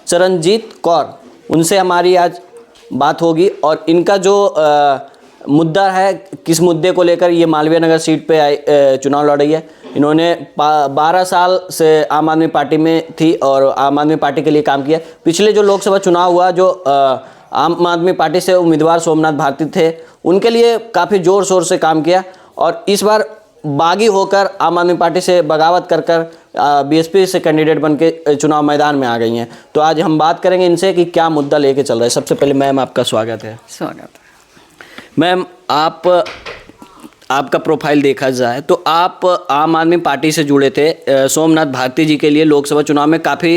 चरणजीत कौर, उनसे हमारी आज बात होगी और इनका जो मुद्दा है, किस मुद्दे को लेकर ये मालवीय नगर सीट पे चुनाव लड़ रही है। इन्होंने 12 साल से आम आदमी पार्टी में थी और आम आदमी पार्टी के लिए काम किया। पिछले जो लोकसभा चुनाव हुआ, जो आम आदमी पार्टी से उम्मीदवार सोमनाथ भारती थे, उनके लिए काफ़ी ज़ोर शोर से काम किया और इस बार बागी होकर आम आदमी पार्टी से बगावत कर बीएसपी से कैंडिडेट बन के चुनाव मैदान में आ गई हैं। तो आज हम बात करेंगे इनसे कि क्या मुद्दा लेके चल रहा है। सबसे पहले मैम आपका स्वागत है। स्वागत। मैम, आपका प्रोफाइल देखा जाए तो आप आम आदमी पार्टी से जुड़े थे, सोमनाथ भारती जी के लिए लोकसभा चुनाव में काफ़ी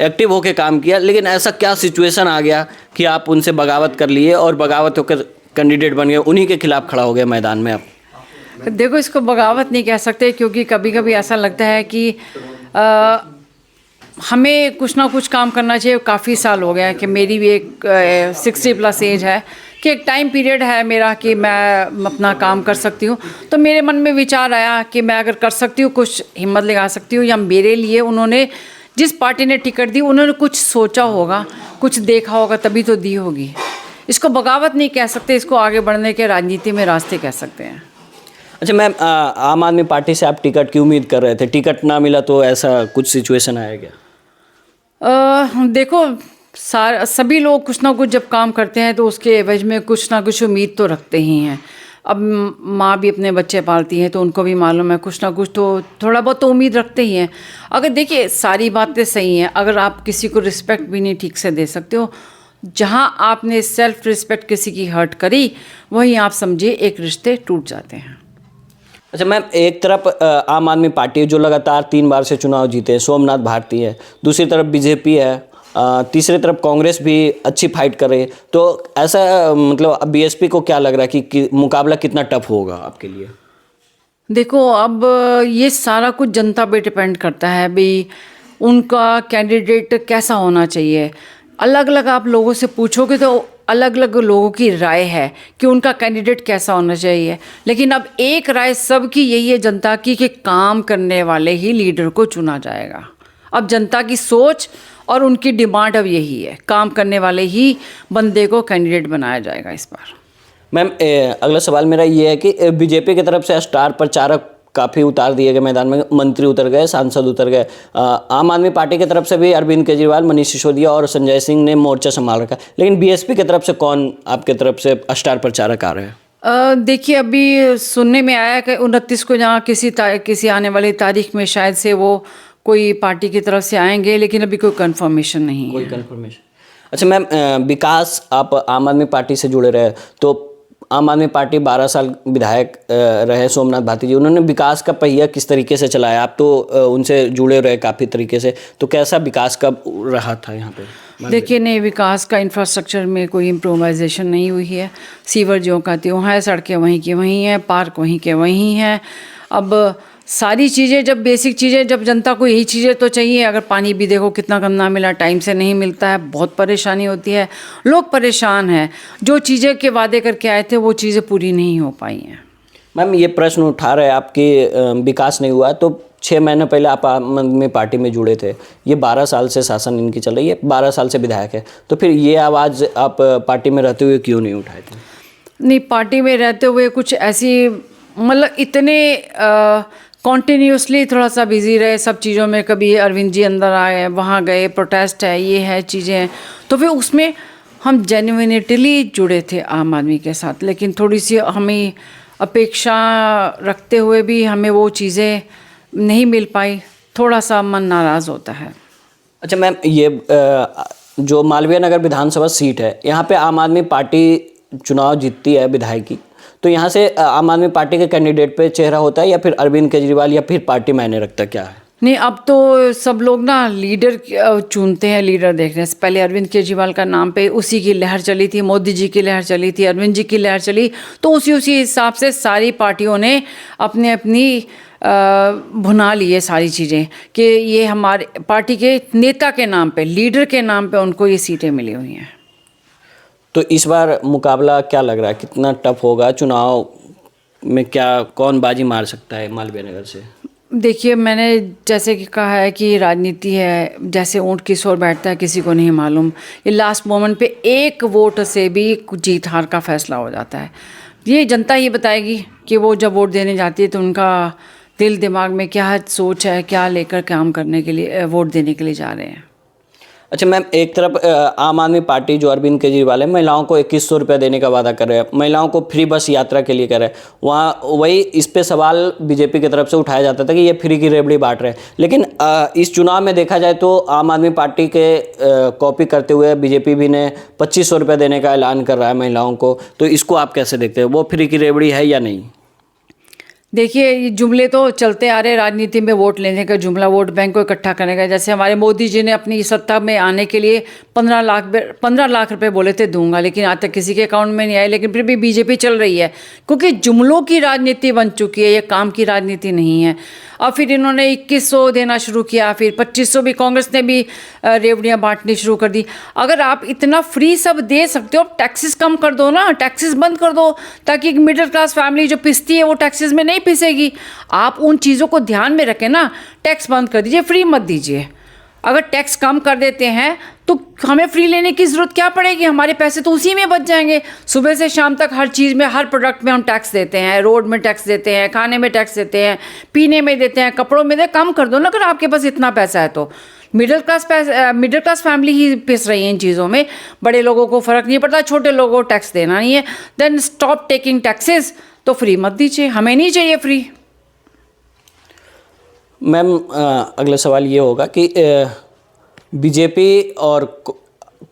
एक्टिव होकर काम किया, लेकिन ऐसा क्या सिचुएशन आ गया कि आप उनसे बगावत कर लिए और बगावत होकर कैंडिडेट बन गए, उन्हीं के खिलाफ खड़ा हो गया मैदान में आप? देखो, इसको बगावत नहीं कह सकते, क्योंकि कभी कभी ऐसा लगता है कि हमें कुछ ना कुछ काम करना चाहिए। काफ़ी साल हो गया है कि मेरी भी एक 60+ एज है, कि एक टाइम पीरियड है मेरा कि मैं अपना काम कर सकती हूँ। तो मेरे मन में विचार आया कि मैं अगर कर सकती हूँ, कुछ हिम्मत लगा सकती हूँ, या मेरे लिए उन्होंने जिस पार्टी ने टिकट दी उन्होंने कुछ सोचा होगा, कुछ देखा होगा, तभी तो दी होगी। इसको बगावत नहीं कह सकते, इसको आगे बढ़ने के राजनीति में रास्ते कह सकते हैं। अच्छा मैम, आम आदमी पार्टी से आप टिकट की उम्मीद कर रहे थे, टिकट ना मिला तो ऐसा कुछ सिचुएशन आया क्या? देखो, सभी लोग कुछ ना कुछ जब काम करते हैं तो उसके एवज में कुछ ना कुछ उम्मीद तो रखते ही हैं। अब माँ भी अपने बच्चे पालती हैं तो उनको भी मालूम है कुछ ना कुछ तो थोड़ा बहुत तो उम्मीद रखते ही हैं। अगर देखिए, सारी बातें सही हैं, अगर आप किसी को रिस्पेक्ट भी नहीं ठीक से दे सकते हो, जहाँ आपने सेल्फ रिस्पेक्ट किसी की हर्ट करी, वहीं आप समझिए एक रिश्ते टूट जाते हैं। अच्छा मैम, एक तरफ आम आदमी पार्टी जो लगातार 3 बार से चुनाव जीते, सोमनाथ भारती है, दूसरी तरफ बीजेपी है, तीसरी तरफ कांग्रेस भी अच्छी फाइट कर रही है। तो ऐसा मतलब अब बीएसपी को क्या लग रहा है कि मुकाबला कितना टफ होगा आपके लिए? देखो, अब ये सारा कुछ जनता पे डिपेंड करता है भाई, उनका कैंडिडेट कैसा होना चाहिए। अलग अलग आप लोगों से पूछोगे तो अलग अलग लोगों की राय है कि उनका कैंडिडेट कैसा होना चाहिए, लेकिन अब एक राय सबकी यही है जनता की कि काम करने वाले ही लीडर को चुना जाएगा। अब जनता की सोच और उनकी डिमांड अब यही है, काम करने वाले ही बंदे को कैंडिडेट बनाया जाएगा इस बार। मैम, अगला सवाल मेरा ये है कि बीजेपी की तरफ से स्टार प्रचारक काफ़ी उतार दिए गए मैदान में, मंत्री उतर गए, सांसद उतर गए। आम आदमी पार्टी की तरफ से भी अरविंद केजरीवाल, मनीष सिसोदिया और संजय सिंह ने मोर्चा संभाल रखा, लेकिन बीएसपी की तरफ से कौन आपके तरफ से स्टार प्रचारक आ रहे हैं? देखिए, अभी सुनने में आया कि 29 को जहाँ किसी आने वाली तारीख में शायद से वो कोई पार्टी की तरफ से आएंगे, लेकिन अभी कोई कंफर्मेशन नहीं है। कोई कंफर्मेशन? अच्छा मैम, विकास, आप आम आदमी पार्टी से जुड़े रहे, तो आम आदमी पार्टी 12 साल विधायक रहे सोमनाथ भारती जी, उन्होंने विकास का पहिया किस तरीके से चलाया? आप तो उनसे जुड़े रहे काफ़ी तरीके से, तो कैसा विकास का रहा था यहाँ पे? देखिए, नहीं, विकास का इंफ्रास्ट्रक्चर में कोई इम्प्रोवाइजेशन नहीं हुई है। सीवर जो का त्यों है, सड़कें वहीं की वहीं हैं, पार्क वहीं के वहीं हैं। अब सारी चीज़ें, जब बेसिक चीज़ें, जब जनता को यही चीज़ें तो चाहिए। अगर पानी भी देखो कितना गंदा मिला, टाइम से नहीं मिलता है, बहुत परेशानी होती है, लोग परेशान हैं। जो चीज़ें के वादे करके आए थे वो चीज़ें पूरी नहीं हो पाई हैं। मैम, ये प्रश्न उठा रहे आपकी विकास नहीं हुआ, तो 6 महीने पहले आप आम आदमी पार्टी में जुड़े थे, ये 12 साल से शासन इनकी चल रही है, 12 साल से विधायक है, तो फिर ये आवाज़ आप पार्टी में रहते हुए क्यों नहीं उठाए थे? नहीं, पार्टी में रहते हुए कुछ ऐसी, मतलब इतने कॉन्टीन्यूसली थोड़ा सा बिजी रहे सब चीज़ों में। कभी अरविंद जी अंदर आए, वहाँ गए, प्रोटेस्ट है, ये है, चीज़ें हैं, तो फिर उसमें हम जेन्युइनिटली जुड़े थे आम आदमी के साथ, लेकिन थोड़ी सी हमें अपेक्षा रखते हुए भी हमें वो चीज़ें नहीं मिल पाई, थोड़ा सा मन नाराज़ होता है। अच्छा मैम, ये जो मालवीय नगर विधानसभा सीट है, यहाँ पे आम आदमी पार्टी चुनाव जीतती है विधायक की, तो यहाँ से आम आदमी पार्टी के कैंडिडेट पे चेहरा होता है या फिर अरविंद केजरीवाल या फिर पार्टी मायने रखता है, क्या है? नहीं, अब तो सब लोग ना लीडर चुनते हैं, लीडर देखने से पहले अरविंद केजरीवाल का नाम पे उसी की लहर चली थी, मोदी जी की लहर चली थी, अरविंद जी की लहर चली, तो उसी हिसाब से सारी पार्टियों ने अपनी भुना लिए सारी चीज़ें कि ये हमारे पार्टी के नेता के नाम पे, लीडर के नाम पे उनको ये सीटें मिली हुई हैं। तो इस बार मुकाबला क्या लग रहा है, कितना टफ होगा? चुनाव में क्या, कौन बाजी मार सकता है मालवीय नगर से? देखिए, मैंने जैसे कि कहा है कि राजनीति है, जैसे ऊँट किस ओर बैठता है किसी को नहीं मालूम। ये लास्ट मोमेंट पे एक वोट से भी जीत हार का फैसला हो जाता है। ये जनता ही बताएगी कि वो जब वोट देने जाती है तो उनका दिल दिमाग में क्या सोच है, क्या लेकर काम करने के लिए वोट देने के लिए जा रहे हैं। अच्छा मैम, एक तरफ आम आदमी पार्टी जो अरविंद केजरीवाल है, महिलाओं को 2100 रुपये देने का वादा कर रहे हैं, महिलाओं को फ्री बस यात्रा के लिए कर रहे हैं। वहाँ वही इस पे सवाल बीजेपी की तरफ से उठाया जाता था कि ये फ्री की रेवड़ी बांट रहे हैं। लेकिन इस चुनाव में देखा जाए तो आम आदमी पार्टी के कॉपी करते हुए बीजेपी भी ने 2500 रुपये देने का ऐलान कर रहा है महिलाओं को। तो इसको आप कैसे देखते हैं, वो फ्री की रेवड़ी है या नहीं? देखिए, ये जुमले तो चलते आ रहे राजनीति में, वोट लेने का जुमला, वोट बैंक को इकट्ठा करने का। जैसे हमारे मोदी जी ने अपनी सत्ता में आने के लिए 15 लाख रुपए बोले थे दूंगा, लेकिन आज तक किसी के अकाउंट में नहीं आए। लेकिन फिर भी बीजेपी चल रही है, क्योंकि जुमलों की राजनीति बन चुकी है, ये काम की राजनीति नहीं है। और फिर इन्होंने 2100 देना शुरू किया, फिर 2500 भी कांग्रेस ने भी रेवड़ियाँ बांटनी शुरू कर दी। अगर आप इतना फ्री सब दे सकते हो, टैक्सेस कम कर दो ना, टैक्सेस बंद कर दो, ताकि एक मिडिल क्लास फैमिली जो पिसती है वो टैक्सेस में नहीं पिसेगी। आप उन चीज़ों को ध्यान में रखें ना, टैक्स बंद कर दीजिए, फ्री मत दीजिए। अगर टैक्स कम कर देते हैं तो हमें फ्री लेने की ज़रूरत क्या पड़ेगी, हमारे पैसे तो उसी में बच जाएंगे। सुबह से शाम तक हर चीज़ में, हर प्रोडक्ट में हम टैक्स देते हैं, रोड में टैक्स देते हैं, खाने में टैक्स देते हैं, पीने में देते हैं, कपड़ों में कम कर दो ना, अगर आपके पास इतना पैसा है तो। मिडिल क्लास फैमिली ही पिस रही है इन चीज़ों में, बड़े लोगों को फ़र्क नहीं पड़ता, छोटे लोगों को टैक्स देना नहीं है। देन स्टॉप टेकिंग टैक्सेस, तो फ्री मत दीजिए, हमें नहीं चाहिए फ्री। मैम, अगला सवाल ये होगा कि बीजेपी और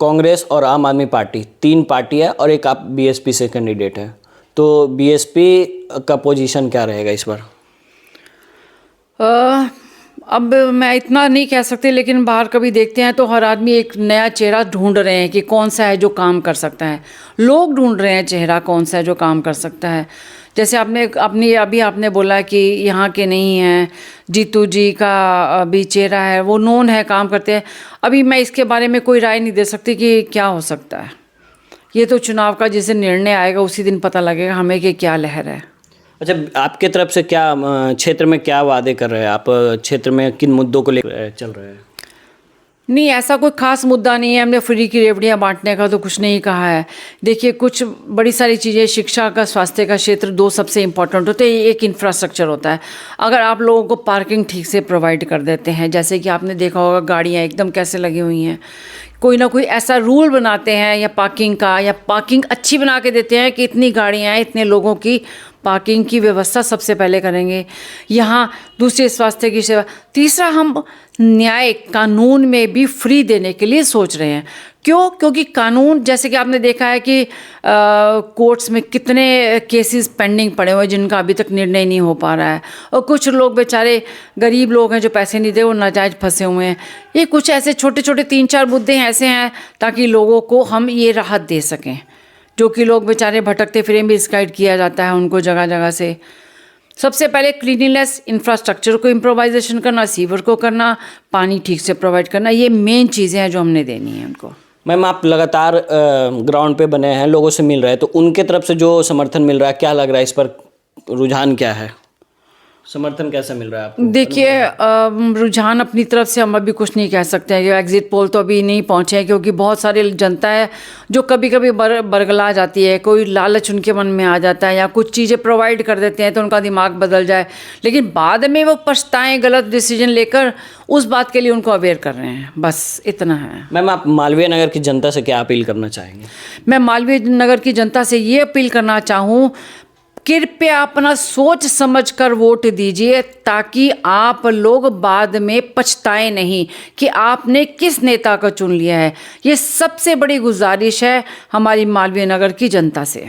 कांग्रेस और आम आदमी पार्टी, 3 पार्टी है और एक आप बीएसपी से कैंडिडेट हैं, तो बीएसपी का पोजीशन क्या रहेगा इस बार? अब मैं इतना नहीं कह सकती, लेकिन बाहर कभी देखते हैं तो हर आदमी एक नया चेहरा ढूंढ रहे हैं कि कौन सा है जो काम कर सकता है। लोग ढूंढ रहे हैं चेहरा कौन सा है जो काम कर सकता है। जैसे अभी आपने बोला कि यहाँ के नहीं हैं, जीतू जी का भी चेहरा है, वो नोन है, काम करते हैं। अभी मैं इसके बारे में कोई राय नहीं दे सकती कि क्या हो सकता है। ये तो चुनाव का जैसे निर्णय आएगा उसी दिन पता लगेगा हमें कि क्या लहर है। अच्छा, आपके तरफ से क्या क्षेत्र में क्या वादे कर रहे हैं आप, क्षेत्र में किन मुद्दों को लेकर चल रहे हैं? नहीं, ऐसा कोई खास मुद्दा नहीं है। हमने फ्री की रेवड़ियाँ बांटने का तो कुछ नहीं कहा है। देखिए, कुछ बड़ी सारी चीज़ें, शिक्षा का, स्वास्थ्य का क्षेत्र, 2 सबसे इम्पोर्टेंट होते हैं। एक इंफ्रास्ट्रक्चर होता है। अगर आप लोगों को पार्किंग ठीक से प्रोवाइड कर देते हैं, जैसे कि आपने देखा होगा गाड़ियाँ एकदम कैसे लगी हुई हैं, कोई ना कोई ऐसा रूल बनाते हैं या पार्किंग का, या पार्किंग अच्छी बना के देते हैं कि इतनी गाड़ियाँ हैं, इतने लोगों की पार्किंग की व्यवस्था सबसे पहले करेंगे। यहाँ दूसरे स्वास्थ्य की सेवा। तीसरा, हम न्याय कानून में भी फ्री देने के लिए सोच रहे हैं। क्यों? क्योंकि कानून, जैसे कि आपने देखा है कि कोर्ट्स में कितने केसेस पेंडिंग पड़े हुए हैं जिनका अभी तक निर्णय नहीं हो पा रहा है, और कुछ लोग बेचारे गरीब लोग हैं जो पैसे नहीं दे, वो नाजायज फंसे हुए हैं। ये कुछ ऐसे छोटे छोटे 3-4 मुद्दे ऐसे हैं ताकि लोगों को हम ये राहत दे सकें, जो कि लोग बेचारे भटकते फिरे, मिसगाइड किया जाता है उनको जगह जगह से। सबसे पहले क्लीनिनेस, इंफ्रास्ट्रक्चर को इम्प्रोवाइजेशन करना, सीवर को करना, पानी ठीक से प्रोवाइड करना, ये मेन चीज़ें हैं जो हमने देनी है उनको। मैम, आप लगातार ग्राउंड पे बने हैं, लोगों से मिल रहे हैं, तो उनके तरफ से जो समर्थन मिल रहा है, क्या लग रहा है इस पर रुझान क्या है, समर्थन कैसा मिल रहा है आपको? देखिए, रुझान अपनी तरफ से हम अभी कुछ नहीं कह सकते हैं कि एग्जिट पोल तो अभी नहीं पहुंचे हैं, क्योंकि बहुत सारी जनता है जो कभी कभी बरगला जाती है, कोई लालच उनके मन में आ जाता है, या कुछ चीज़ें प्रोवाइड कर देते हैं तो उनका दिमाग बदल जाए, लेकिन बाद में वो पछताएं गलत डिसीजन लेकर। उस बात के लिए उनको अवेयर कर रहे हैं, बस इतना है। मैम, आप मालवीय नगर की जनता से क्या अपील करना चाहेंगे? मैं मालवीय नगर की जनता से ये अपील करना चाहूँ, कृपया अपना सोच समझ कर वोट दीजिए, ताकि आप लोग बाद में पछताएं नहीं कि आपने किस नेता को चुन लिया है। ये सबसे बड़ी गुजारिश है हमारी मालवीय नगर की जनता से।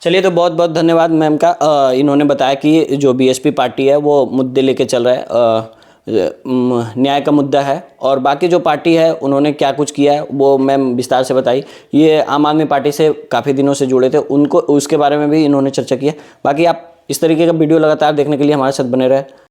चलिए, तो बहुत बहुत धन्यवाद मैम का। इन्होंने बताया कि जो बीएसपी पार्टी है वो मुद्दे लेके चल रहा है, न्याय का मुद्दा है, और बाकी जो पार्टी है उन्होंने क्या कुछ किया है वो मैम विस्तार से बताई। ये आम आदमी पार्टी से काफ़ी दिनों से जुड़े थे, उनको उसके बारे में भी इन्होंने चर्चा की है। बाकी आप इस तरीके का वीडियो लगातार देखने के लिए हमारे साथ बने रहे।